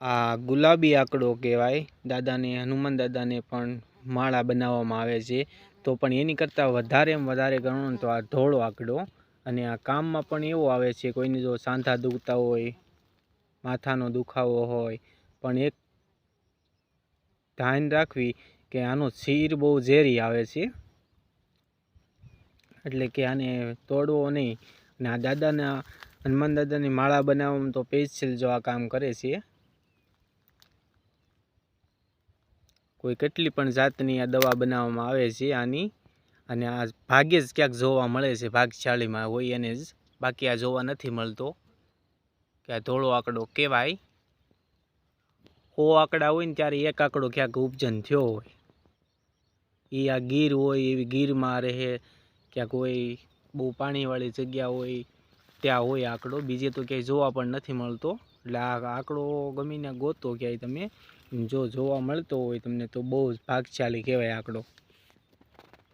આ ગુલાબી આંકડો કહેવાય. દાદાને હનુમાન દાદાને પણ માળા બનાવવામાં આવે છે. તો પણ એની કરતાં વધારે ગણો તો આ ધોળો આંકડો. અને આ કામમાં પણ એવો આવે છે, કોઈને જો સાંધા દુખતા હોય, માથાનો દુખાવો હોય, પણ એક ધ્યાન રાખવી કે આનો શીર બહુ ઝેરી આવે છે, એટલે કે આને તોડવો નહીં. અને આ દાદાના હનુમાન દાદાની માળા બનાવવામાં તો સ્પેશિયલ જો આ કામ કરે છે. કોઈ કેટલી પણ જાતની આ દવા બનાવવામાં આવે છે આની. અને આ ભાગ્યે જ ક્યાંક જોવા મળે છે, ભાગશાળીમાં હોય એને જ, બાકી આ જોવા નથી મળતો કે આ ધોળો આંકડો કહેવાય. 100 આંકડા હોય ને ત્યારે એક આંકડો ક્યાંક ઉપજન થયો હોય. એ આ ગીર હોય એવી ગીરમાં રહે, ક્યાંક હોય બહુ પાણીવાળી જગ્યા હોય ત્યાં હોય આંકડો, બીજે તો ક્યાંય જોવા પણ નથી મળતો. એટલે આ આંકડો ગમીને ગોતો ક્યાંય તમે, જો જોવા મળતો હોય તમને તો બહુ જ ભાગશાળી કહેવાય આંકડો.